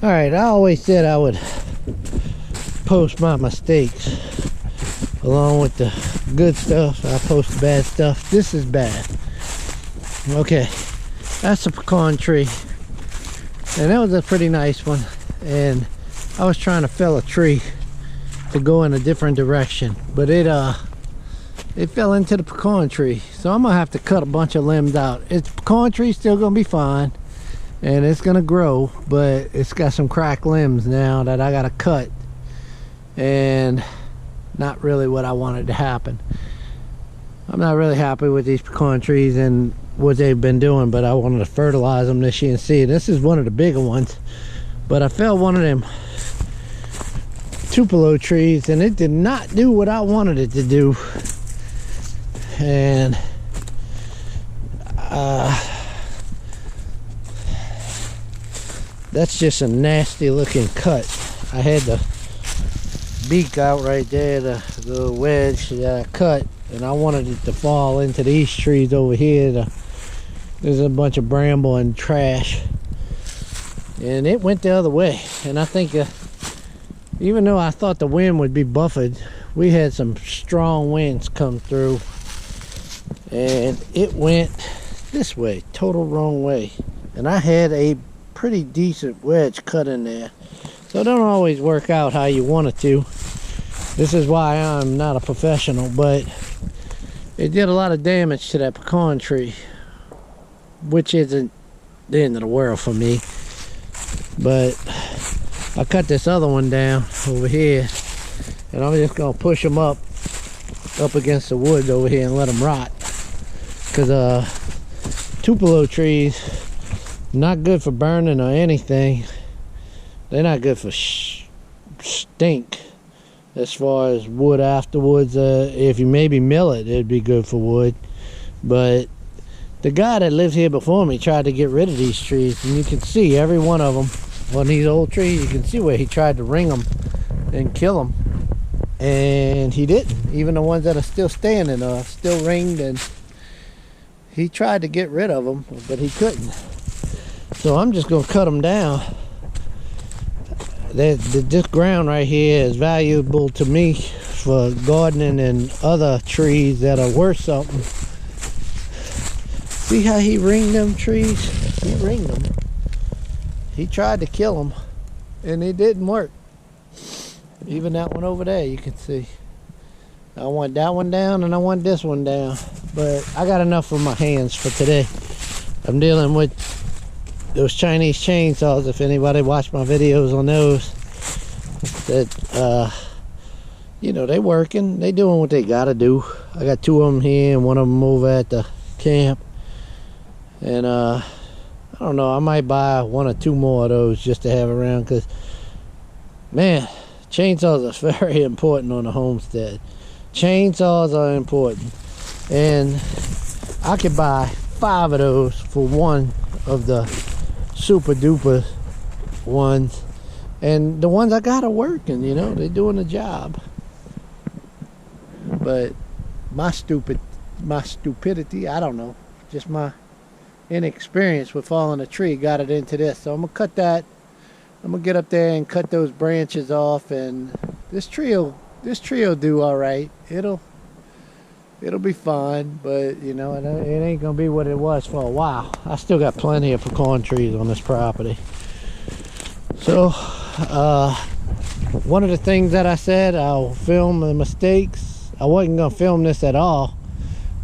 All right, I always said I would post my mistakes along with the good stuff. I post the bad stuff. This is bad. Okay, that's a pecan tree, and that was a pretty nice one. And I was trying to fell a tree to go in a different direction, but it fell into the pecan tree, so I'm gonna have to cut a bunch of limbs out. It's pecan tree, still gonna be fine, and it's gonna grow, but it's got some cracked limbs now that I gotta cut, and not really what I wanted to happen. I'm not really happy with these pecan trees and what they've been doing, but I wanted to fertilize them this year and see. This is one of the bigger ones, but I felled one of them Tupelo trees and it did not do what I wanted it to do. And that's just a nasty looking cut. I had the beak out right there, the wedge that I cut, and I wanted it to fall into these trees over here. There's a bunch of bramble and trash, and it went the other way. And I think even though I thought the wind would be buffered, we had some strong winds come through, and it went this way, total wrong way. And I had a pretty decent wedge cut in there, so it don't always work out how you want it to. This is why I'm not a professional, but it did a lot of damage to that pecan tree, which isn't the end of the world for me. But I cut this other one down over here, and I'm just gonna push them up against the woods over here and let them rot, because Tupelo trees not good for burning or anything. They're not good for stink as far as wood afterwards. If you maybe mill it, it'd be good for wood. But the guy that lived here before me tried to get rid of these trees, and you can see every one of them on these old trees. You can see where he tried to ring them and kill them, and he didn't. Even the ones that are still standing are still ringed, and he tried to get rid of them, but he couldn't. So I'm just gonna cut them down. This ground right here is valuable to me for gardening and other trees that are worth something. See how he ringed them trees? He ringed them. He tried to kill them, and it didn't work. Even that one over there, you can see. I want that one down, and I want this one down. But I got enough on my hands for today. I'm dealing with those Chinese chainsaws. If anybody watched my videos on those, that you know, they working, they doing what they gotta do. I got two of them here and one of them over at the camp, and I don't know, I might buy one or two more of those just to have around, because man, chainsaws are very important on the homestead. Chainsaws are important, and I could buy 5 of those for one of the super duper ones, and the ones I got are working, you know, they're doing the job. But my stupidity, I don't know, just my inexperience with falling a tree got it into this. So I'm gonna cut that. I'm gonna get up there and cut those branches off, and this tree will do all right. It'll be fine, but you know, it ain't gonna be what it was for a while. I still got plenty of pecan trees on this property. So one of the things that I said, I'll film the mistakes. I wasn't gonna film this at all,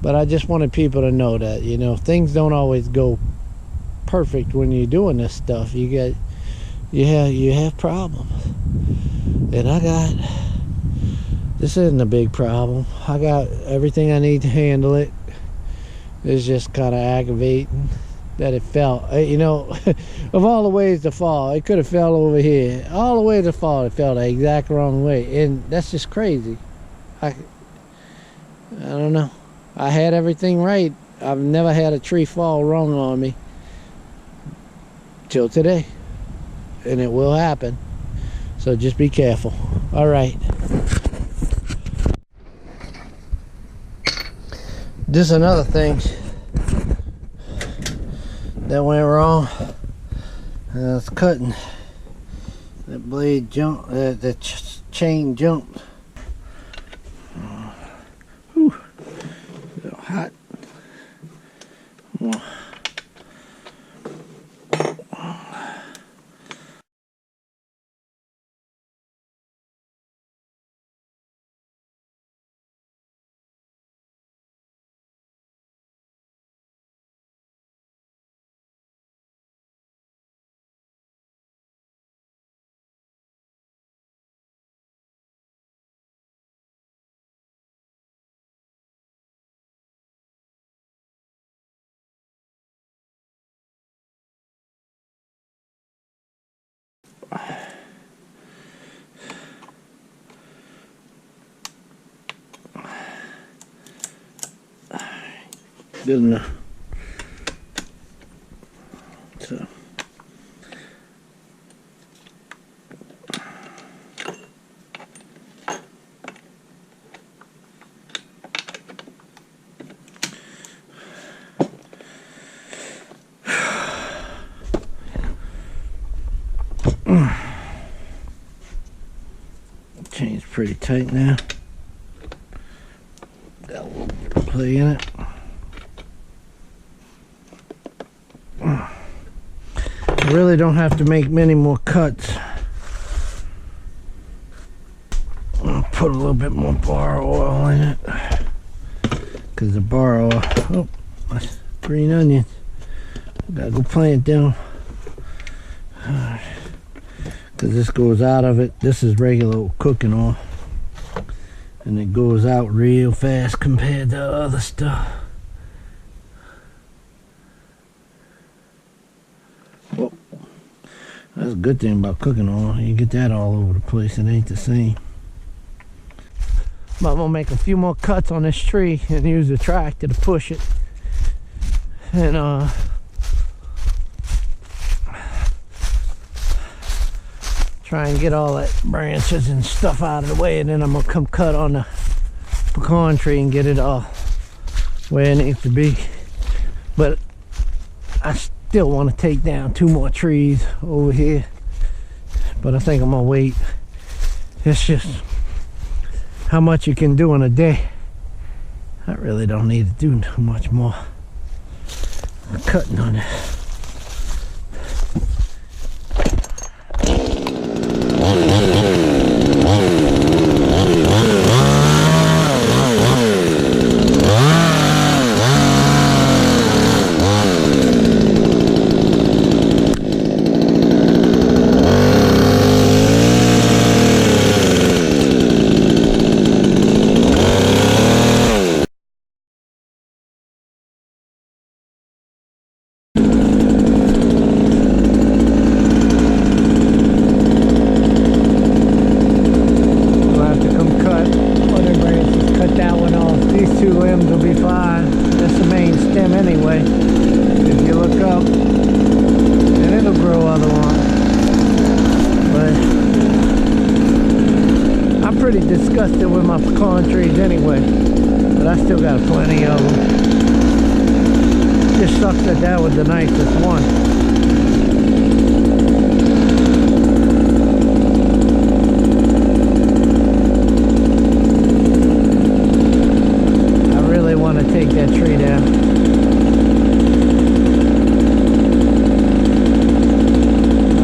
but I just wanted people to know that, you know, things don't always go perfect when you're doing this stuff. You have problems, and this isn't a big problem. I got everything I need to handle it. It's just kind of aggravating that it fell. You know, of all the ways to fall, it could have fell over here. All the ways to fall, it fell the exact wrong way, and that's just crazy. I don't know. I had everything right. I've never had a tree fall wrong on me till today, and it will happen. So just be careful. All right. Just another thing that went wrong. It's cutting. That blade jump, the chain jumped. Whew. A little hot. Good enough. So chain's pretty tight now. Got a little play in it. I really don't have to make many more cuts. I'll put a little bit more bar oil in it, because the bar oil, oh, that's green onions. Gotta go plant them, because this goes out of it. This is regular cooking oil, and it goes out real fast compared to other stuff. Well, that's a good thing about cooking oil. You get that all over the place. It ain't the same. But I'm gonna make a few more cuts on this tree and use the tractor to push it. And try and get all that branches and stuff out of the way, and then I'm gonna come cut on the pecan tree and get it all where it needs to be. But I still want to take down 2 more trees over here, but I think I'm gonna wait. It's just how much you can do in a day. I really don't need to do too much more. I'm cutting on it. Disgusted with my pecan trees anyway, but I still got plenty of them. Just sucks that was the nicest one. I really want to take that tree down.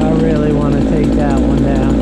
I really want to take that one down.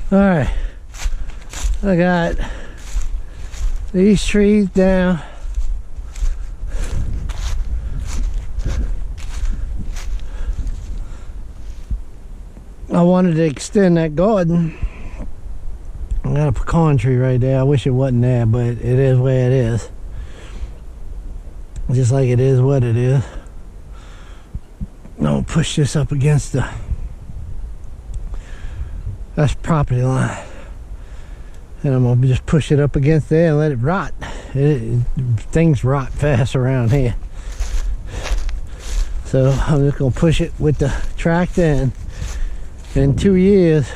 All right, I got these trees down. I wanted to extend that garden. I got a pecan tree right there. I wish it wasn't there, but it is where it is. Just like it is what it is. I'm gonna push this up against that's property line. And I'm gonna just push it up against there and let it rot. Things rot fast around here. So I'm just gonna push it with the tractor, and in 2 years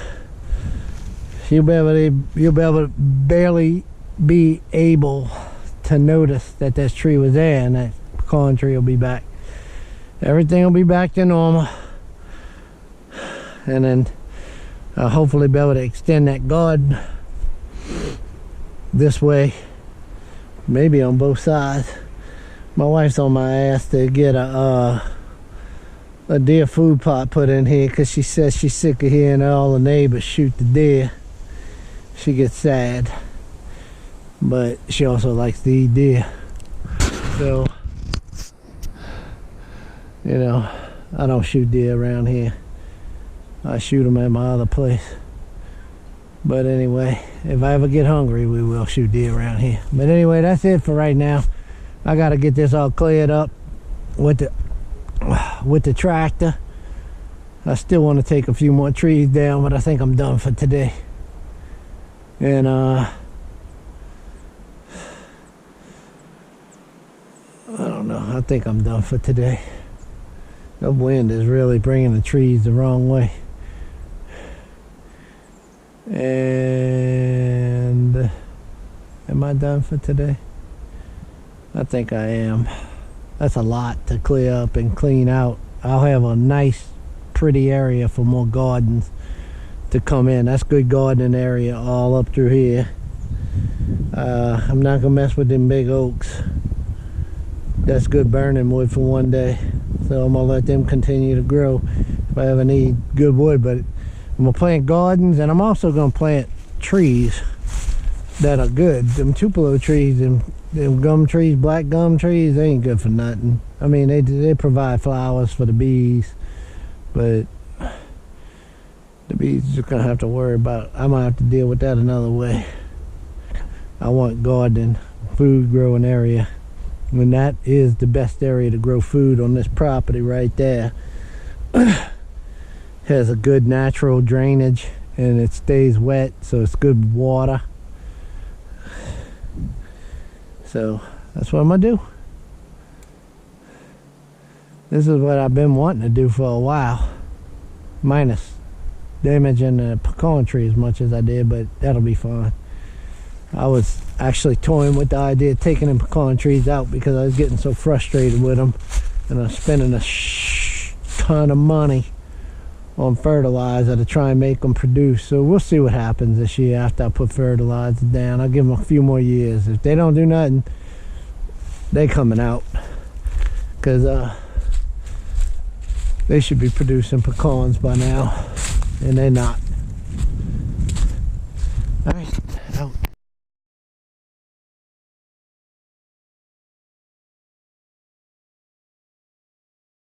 you'll be able to barely be able to notice that this tree was there, and that pecan tree will be back. Everything will be back to normal, and then I'll hopefully be able to extend that garden this way, maybe on both sides. My wife's on my ass to get a deer food plot put in here, because she says she's sick of hearing all the neighbors shoot the deer. She gets sad, but she also likes to eat deer. So, you know, I don't shoot deer around here. I shoot them at my other place. But anyway, if I ever get hungry, we will shoot deer around here. But anyway, that's it for right now. I got to get this all cleared up with the tractor. I still want to take a few more trees down, but I think I'm done for today. And I don't know, I think I'm done for today. The wind is really bringing the trees the wrong way. And am I done for today? I think I am. That's a lot to clear up and clean out. I'll have a nice pretty area for more gardens to come in. That's good gardening area all up through here. I'm not gonna mess with them big oaks. That's good burning wood for one day, so I'm gonna let them continue to grow if I ever need good wood. But I'm gonna plant gardens, and I'm also gonna plant trees that are good. Them Tupelo trees and them gum trees, black gum trees, they ain't good for nothing. I mean, they provide flowers for the bees, but the bees just gonna have to worry about. I'm gonna have to deal with that another way. I want garden, food growing area, and that is the best area to grow food on this property right there. Has a good natural drainage, and it stays wet, so it's good water. So that's what I'm gonna do. This is what I've been wanting to do for a while, minus damaging the pecan tree as much as I did, but that'll be fine. I was actually toying with the idea of taking the pecan trees out because I was getting so frustrated with them, and I'm spending a ton of money on fertilizer to try and make them produce. So we'll see what happens this year after I put fertilizer down. I'll give them a few more years. If they don't do nothing, they coming out, because they should be producing pecans by now, and they're not. All right,